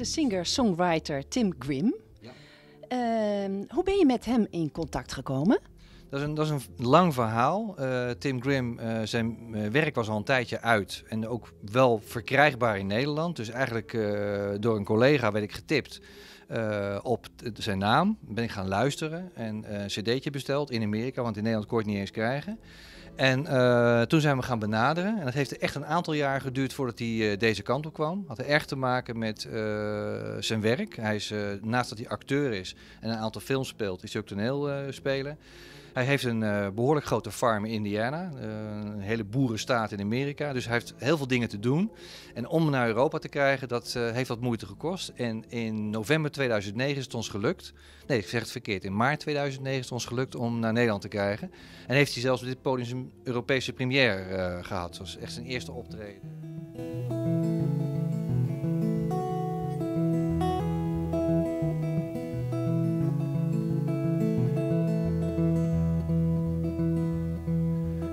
de singer-songwriter Tim Grimm. Ja. Hoe ben je met hem in contact gekomen? Dat is een lang verhaal. Tim Grimm, zijn werk was al een tijdje uit en ook wel verkrijgbaar in Nederland. Dus eigenlijk door een collega werd ik getipt op zijn naam. Ben ik gaan luisteren en een cd'tje besteld in Amerika, want in Nederland kon je het niet eens krijgen. En toen zijn we gaan benaderen. En dat heeft echt een aantal jaar geduurd voordat hij deze kant op kwam. Had er erg te maken met zijn werk. Hij is, naast dat hij acteur is en een aantal films speelt, is hij ook toneelspeler. Hij heeft een behoorlijk grote farm in Indiana, een hele boerenstaat in Amerika. Dus hij heeft heel veel dingen te doen. En om hem naar Europa te krijgen, dat heeft wat moeite gekost. En in november 2009 is het ons gelukt. Nee, ik zeg het verkeerd. In maart 2009 is het ons gelukt om naar Nederland te krijgen. En heeft hij zelfs op dit podium zijn Europese première gehad. Dat was echt zijn eerste optreden.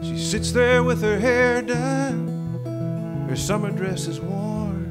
She sits there with her hair done, her summer dress is worn.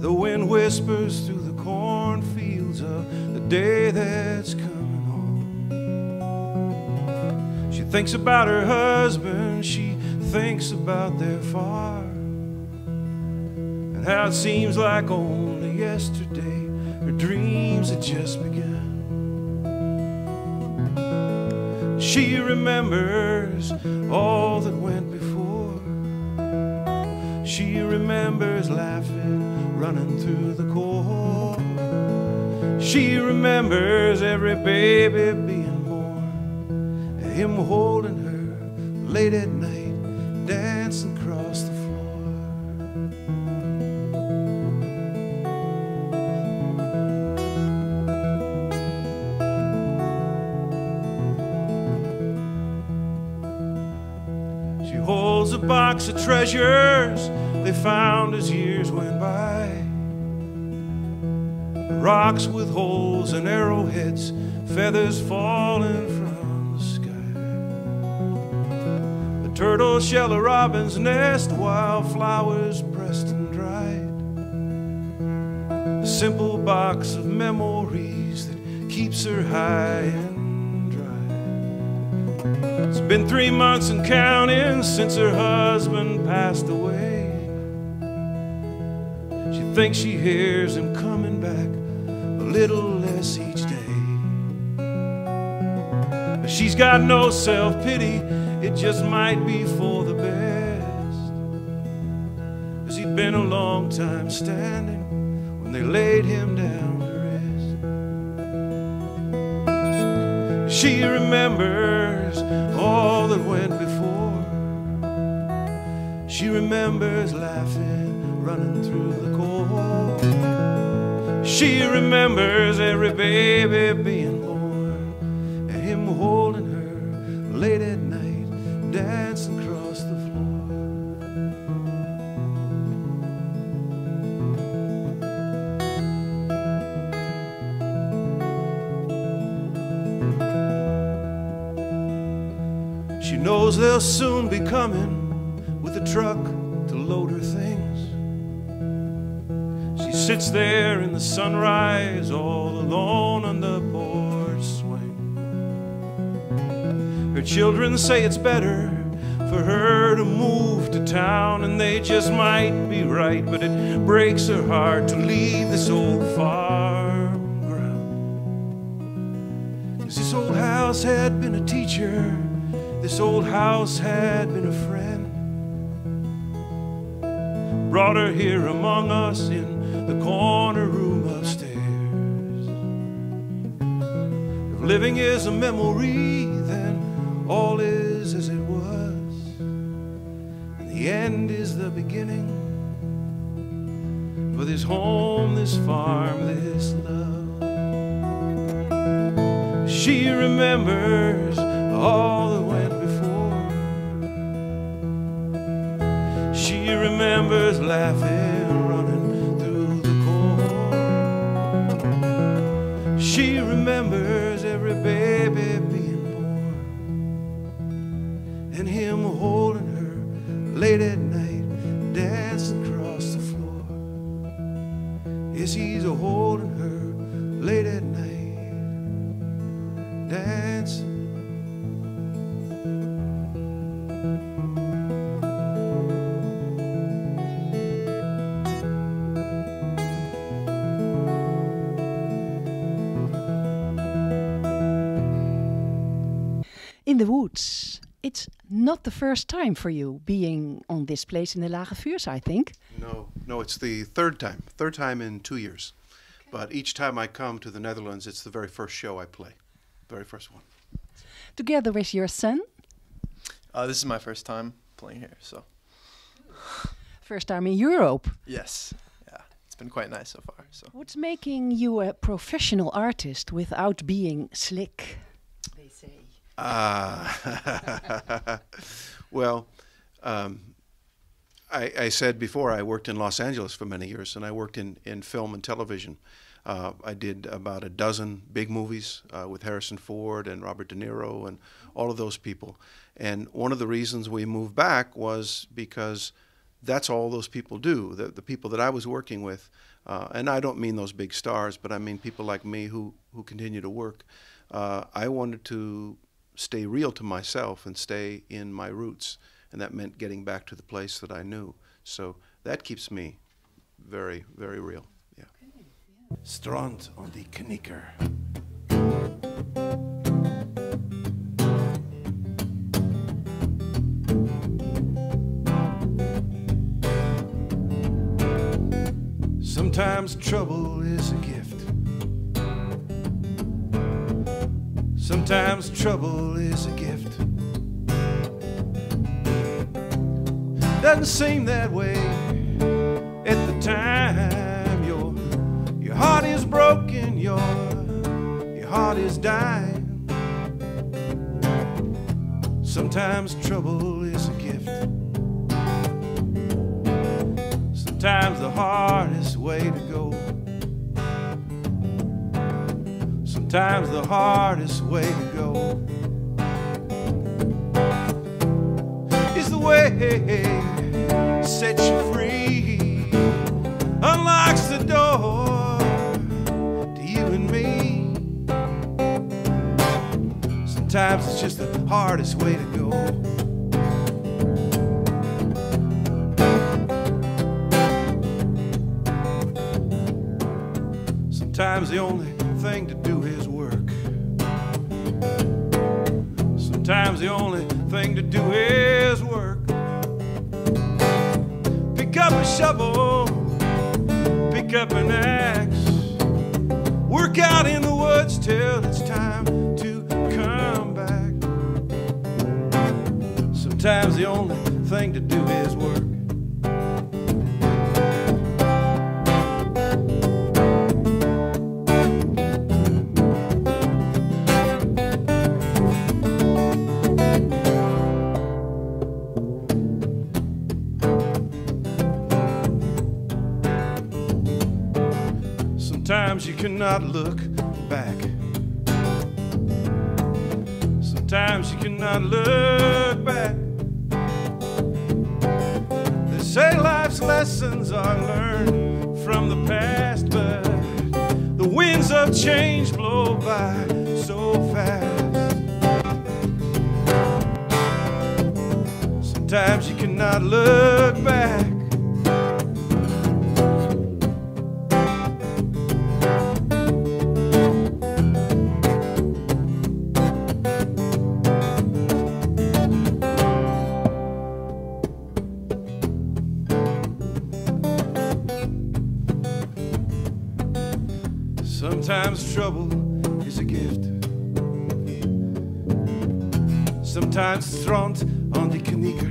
The wind whispers through the cornfields of the day that's coming on. She thinks about her husband, she thinks about their farm, and how it seems like only yesterday her dreams had just begun. She remembers all that went before. She remembers laughing, running through the cold. She remembers every baby being born, and him holding her late at night, dancing across the floor. Holds a box of treasures they found as years went by. Rocks with holes and arrowheads, feathers falling from the sky. A turtle shell, a robin's nest, wildflowers pressed and dried. A simple box of memories that keeps her high and dry. It's been 3 months and counting since her husband passed away. She thinks she hears him coming back a little less each day. But she's got no self-pity, it just might be for the best. 'Cause he'd been a long time standing when they laid him down to rest. She remembers all that went before. She remembers laughing, running through the cold. She remembers every baby being born, and him holding her late at night, dancing across the floor. She knows they'll soon be coming with a truck to load her things. She sits there in the sunrise all alone on the porch swing. Her children say it's better for her to move to town, and they just might be right, but it breaks her heart to leave this old farm ground. 'Cause this old house had been a teacher, this old house had been a friend. Brought her here among us in the corner room upstairs. If living is a memory, then all is as it was, and the end is the beginning for this home, this farm, this love. She remembers all that went before. She remembers laughing, running through the cold. She remembers every baby being born, and him holding her late at night, dancing across the floor. still holding her late at night, dancing. In the Woods. It's not the first time for you being on this place in the Lage Vuurs, I think. No, it's the third time in 2 years. Okay. But each time I come to the Netherlands, it's the very first show I play, very first one. Together with your son? This is my first time playing here, so. First time in Europe? Yes, yeah, it's been quite nice so far. So. What's making you a professional artist without being slick, they say? Well, I said before I worked in Los Angeles for many years, and I worked in film and television. I did about a dozen big movies with Harrison Ford and Robert De Niro and all of those people. And one of the reasons we moved back was because that's all those people do. The people that I was working with, and I don't mean those big stars, but I mean people like me who continue to work. I wanted to stay real to myself and stay in my roots, and that meant getting back to the place that I knew. So that keeps me very, very real. Yeah. Strand on die knikker. Sometimes trouble is a gift. Sometimes trouble is a gift. Doesn't seem that way at the time. Your heart is broken, your heart is dying. Sometimes trouble is a gift. Sometimes the hardest way to go. Sometimes the hardest way to go is the way sets you free, unlocks the door to you and me. Sometimes it's just the hardest way to go. Sometimes the only thing to do is work. Sometimes the only thing to do is work. Pick up a shovel, pick up an axe, work out in the woods till it's time to come back. Sometimes the only thing to do is work. Sometimes you cannot look back. Sometimes you cannot look back. They say life's lessons are learned from the past, but the winds of change blow by so fast. Sometimes you cannot look back. Sometimes trouble is a gift. Sometimes strand on die knikker.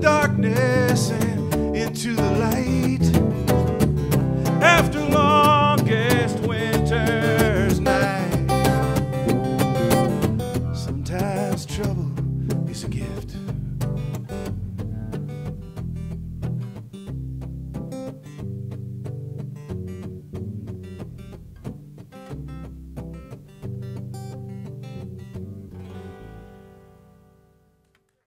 Darkness and into the light. After longest winter's night, gift.